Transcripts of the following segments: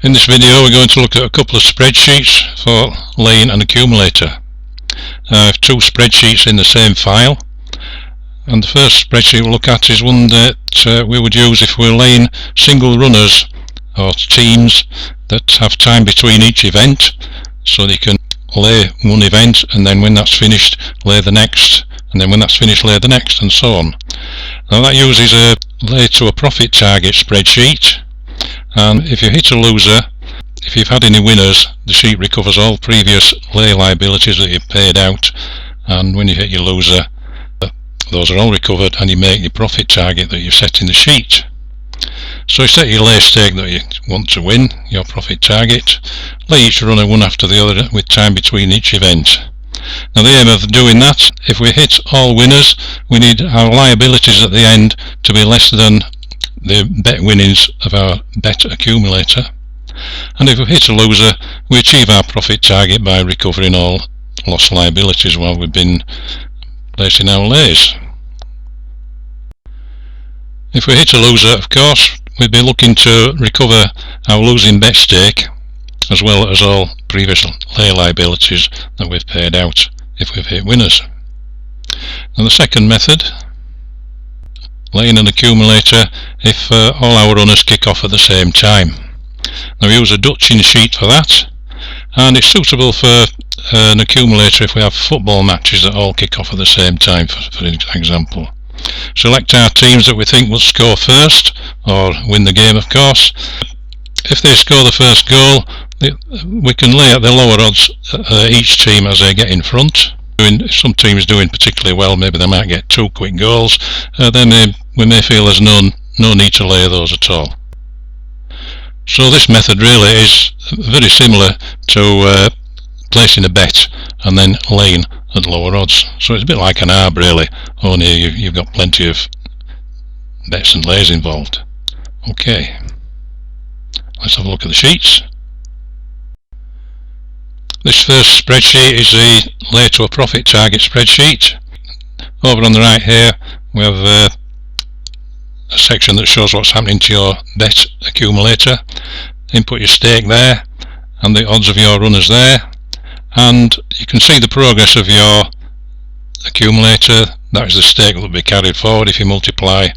In this video we're going to look at a couple of spreadsheets for laying an accumulator. I have two spreadsheets in the same file, and the first spreadsheet we'll look at is one that we would use if we're laying single runners or teams that have time between each event, so they can lay one event and then when that's finished lay the next, and then when that's finished lay the next, and so on. Now that uses a lay to a profit target spreadsheet, and if you hit a loser, if you've had any winners, the sheet recovers all previous lay liabilities that you've paid out, and when you hit your loser, those are all recovered and you make your profit target that you've set in the sheet. So you set your lay stake that you want to win, your profit target, lay each runner one after the other with time between each event. Now the aim of doing that, if we hit all winners, we need our liabilities at the end to be less than the bet winnings of our bet accumulator, and if we hit a loser, we achieve our profit target by recovering all lost liabilities while we've been placing our lays. If we hit a loser, of course, we'd be looking to recover our losing bet stake as well as all previous lay liabilities that we've paid out if we've hit winners. Now the second method, laying an accumulator if all our runners kick off at the same time. Now we use a Dutching sheet for that, and it's suitable for an accumulator if we have football matches that all kick off at the same time, for example. Select our teams that we think will score first or win the game, of course. If they score the first goal, we can lay at the lower odds each team as they get in front. If some team is doing particularly well, maybe they might get 2 quick goals, then we may feel there's no need to lay those at all. So this method really is very similar to placing a bet and then laying at lower odds. So it's a bit like an arb really, only you've got plenty of bets and lays involved. Okay, let's have a look at the sheets. This first spreadsheet is the lay to a profit target spreadsheet. Over on the right here we have a section that shows what's happening to your bet accumulator. Input your stake there and the odds of your runners there, and you can see the progress of your accumulator. That is the stake that will be carried forward. If you multiply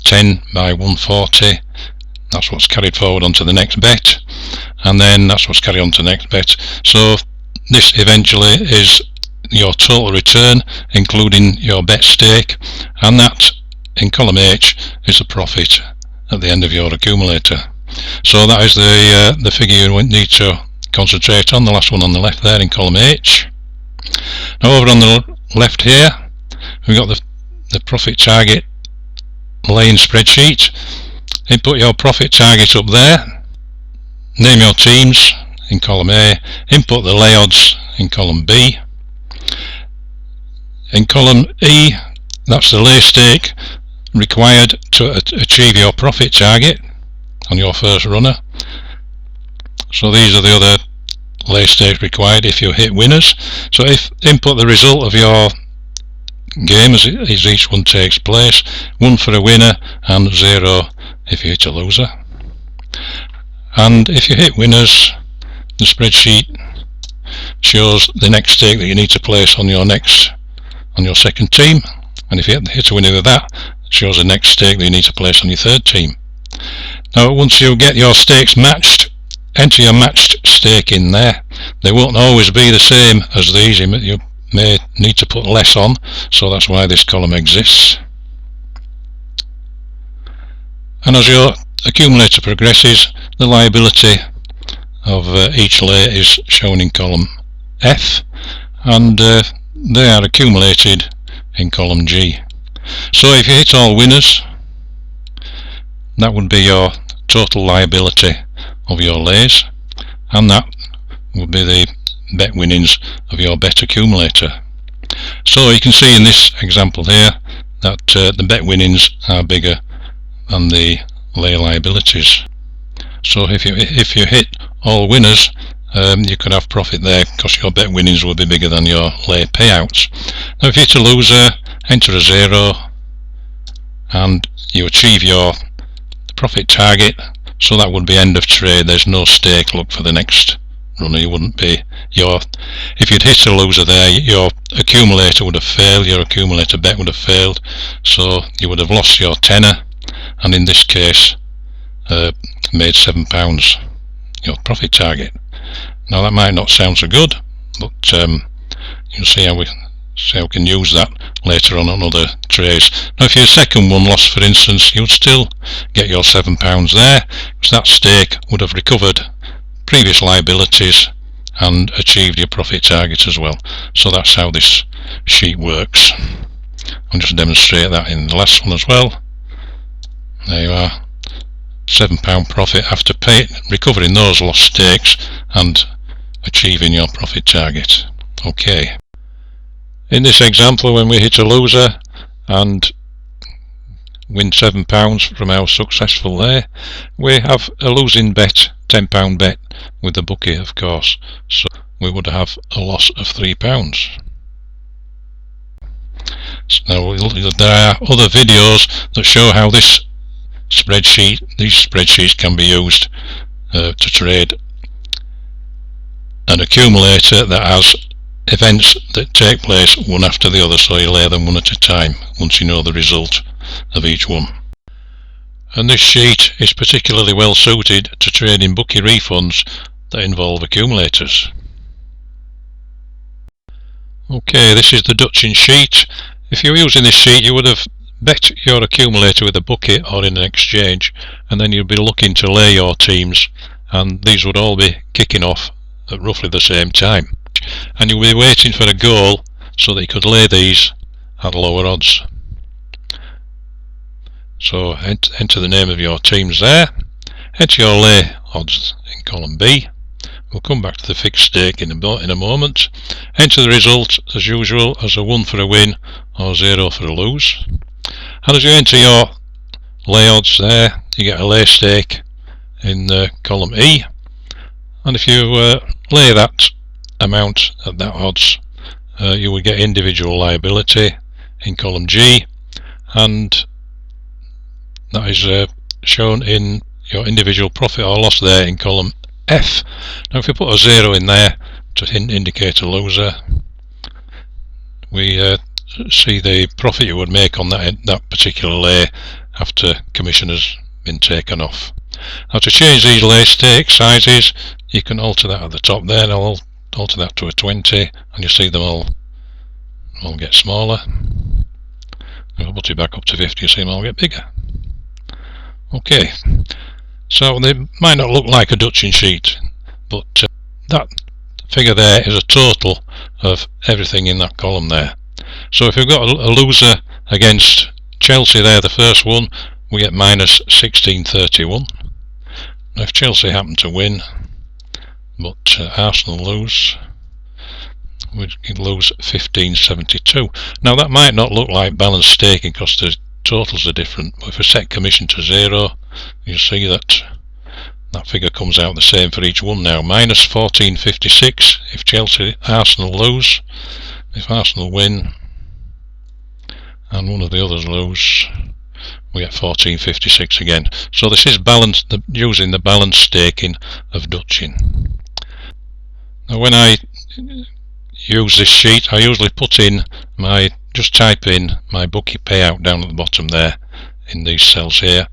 10 by 140, that's what's carried forward onto the next bet, and then that's what's carried on to the next bet. So this eventually is your total return including your bet stake, and that in column H is the profit at the end of your accumulator. So that is the figure you need to concentrate on, the last one on the left there in column H. Now over on the left here we've got the profit target laying spreadsheet. Input your profit target up there, name your teams in column A, input the lay odds in column B. In column E, that's the lay stake required to achieve your profit target on your first runner. So these are the other lay stakes required if you hit winners. So if input the result of your game as each one takes place, 1 for a winner and 0 if you hit a loser. And if you hit winners, the spreadsheet shows the next stake that you need to place on your second team, and if you hit a winner with that, it shows the next stake that you need to place on your third team. Now once you get your stakes matched, enter your matched stake in there. They won't always be the same as these, you may need to put less on, so that's why this column exists. And as your accumulator progresses, the liability of each lay is shown in column F, and they are accumulated in column G. So if you hit all winners, that would be your total liability of your lays, and that would be the bet winnings of your bet accumulator. So you can see in this example here that the bet winnings are bigger than the lay liabilities. So if you hit all winners, you could have profit there because your bet winnings will be bigger than your lay payouts. Now if you hit a loser, enter a 0 and you achieve your profit target So that would be end of trade. There's no stake. Look for the next runner. You wouldn't be if you'd hit a loser there, your accumulator would have failed, your accumulator bet would have failed, so you would have lost your tenner, and in this case made £7, your profit target. Now that might not sound so good, but you'll see how we can use that later on other trades. Now if your second one lost, for instance, you would still get your £7 there, because that stake would have recovered previous liabilities and achieved your profit target as well. So that's how this sheet works. I'll just demonstrate that in the last one as well. There you are, £7 profit after recovering those lost stakes and achieving your profit target. Okay. In this example, when we hit a loser and win £7 from our successful there, we have a losing bet, £10 bet with the bookie, of course, so we would have a loss of £3. So now there are other videos that show how these spreadsheets can be used to trade an accumulator that has events that take place one after the other, so you lay them one at a time once you know the result of each one. And this sheet is particularly well suited to trading bookie refunds that involve accumulators. Okay, this is the Dutching sheet. If you were using this sheet, you would have bet your accumulator with a bookie or in an exchange, and then you'd be looking to lay your teams, and these would all be kicking off at roughly the same time, and you'll be waiting for a goal so that you could lay these at lower odds. So enter the name of your teams there, enter your lay odds in column B. We'll come back to the fixed stake in a moment. Enter the result as usual as a 1 for a win or 0 for a lose. And as you enter your lay odds there, you get a lay stake in column E, and if you lay that amount at that odds, you will get individual liability in column G, and that is shown in your individual profit or loss there in column F. Now if you put a 0 in there to indicate a loser, we see the profit you would make on that particular lay after commission has been taken off. Now to change these lay stake sizes, you can alter that at the top there, and I'll alter that to a 20, and you see them all get smaller. If I put it back up to 50, you see them all get bigger. Okay, so they might not look like a Dutching sheet, but that figure there is a total of everything in that column there. So if we've got a loser against Chelsea there, the first one, we get minus 1631. Now if Chelsea happen to win, but Arsenal lose, we'd lose 1572. Now that might not look like balanced staking because the totals are different, but if we set commission to 0, you see that figure comes out the same for each one now. Minus 1456 if Arsenal lose. If Arsenal win and one of the others lose, we get 1456 again. So this is balanced, using the balanced staking of Dutching. Now when I use this sheet, I usually just type in my bookie payout down at the bottom there in these cells here,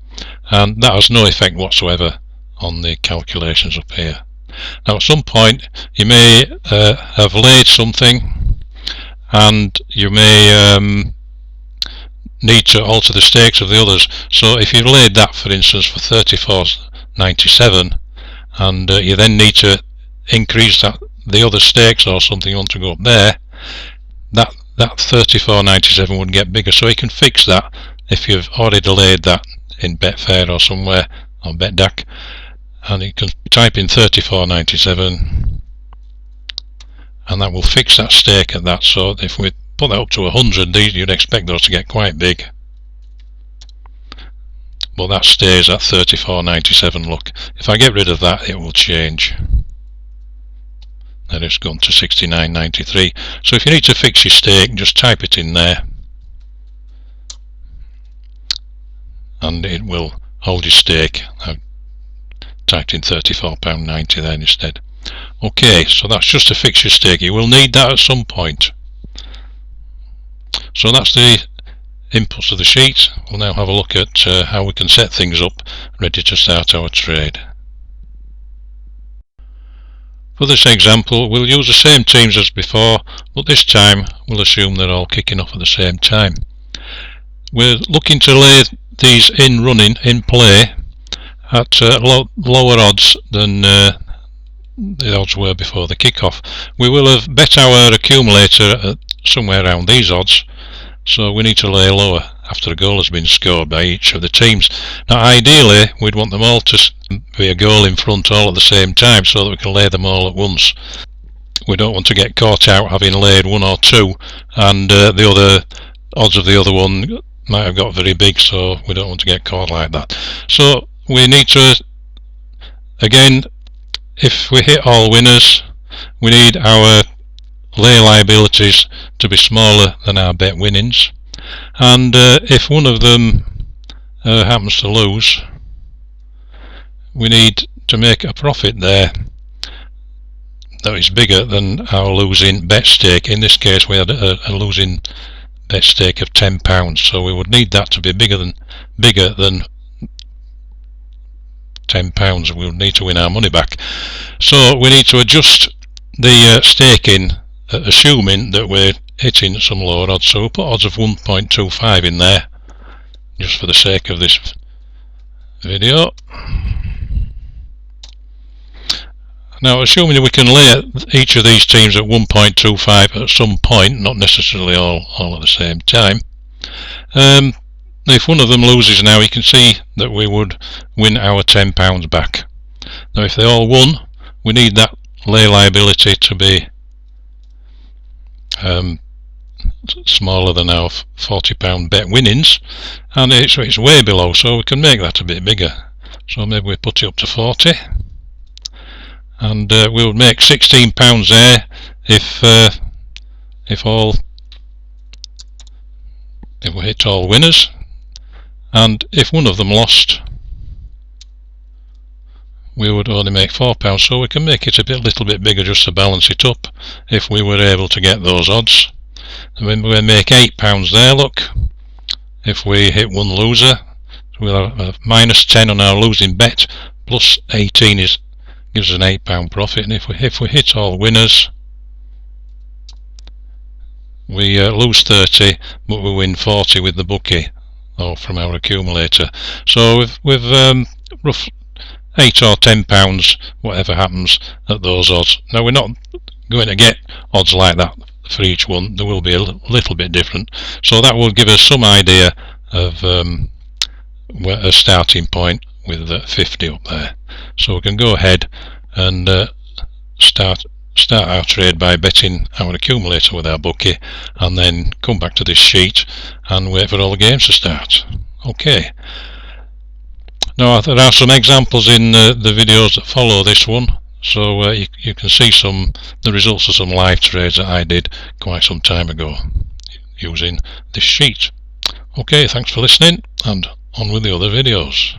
and that has no effect whatsoever on the calculations up here. Now at some point you may have laid something, and you may need to alter the stakes of the others. So if you laid that, for instance, for 34.97, and you then need to increase the other stakes or something, you want to go up there, that 34.97 would get bigger. So you can fix that if you've already laid that in Betfair or somewhere, or BetDAC, and you can type in 34.97, and that will fix that stake at that. So if we put that up to 100, you'd expect those to get quite big, but that stays at 34.97. Look, if I get rid of that, it will change. Then it's gone to 69.93. So if you need to fix your stake, just type it in there, and it will hold your stake. Now, typed in £34.90 there instead. Okay, so that's just a fixture stake. You will need that at some point. So that's the inputs of the sheet. We'll now have a look at how we can set things up ready to start our trade. For this example, we'll use the same teams as before, but this time we'll assume they're all kicking off at the same time. We're looking to lay these in play at lower odds than the odds were before the kickoff. We will have bet our accumulator at somewhere around these odds, so we need to lay lower after a goal has been scored by each of the teams. Now ideally we'd want them all to be a goal in front all at the same time so that we can lay them all at once. We don't want to get caught out having laid one or two and the other odds of the other one might have got very big, so we don't want to get caught like that. So we need to, again, if we hit all winners, we need our lay liabilities to be smaller than our bet winnings, and if one of them happens to lose, we need to make a profit there that is bigger than our losing bet stake. In this case we had a losing bet stake of £10, so we would need that to be bigger than £10. We would need to win our money back, so we need to adjust the staking, assuming that we're hitting some lower odds. So we'll put odds of 1.25 in there just for the sake of this video. Now assuming that we can lay each of these teams at 1.25 at some point, not necessarily all at the same time, if one of them loses now, you can see that we would win our £10 back. Now if they all won, we need that lay liability to be smaller than our £40 bet winnings, and it's way below, so we can make that a bit bigger. So maybe we put it up to 40, and we would make £16 there if we hit all winners, and if one of them lost, we would only make £4, so we can make it a little bit bigger just to balance it up if we were able to get those odds. And when we make £8 there, look, if we hit one loser, so we'll have a -10 on our losing bet, plus 18 gives us an £8 profit, and if we hit all winners, we lose 30 but we win 40 with the bookie or from our accumulator. So with roughly £8 or £10, whatever happens at those odds. Now we're not going to get odds like that for each one, there will be a little bit different, so that will give us some idea of a starting point with 50 up there. So we can go ahead and start our trade by betting our accumulator with our bookie, and then come back to this sheet and wait for all the games to start. Okay. Now there are some examples in the videos that follow this one, so you can see the results of some live trades that I did quite some time ago using this sheet. Okay, thanks for listening, and on with the other videos.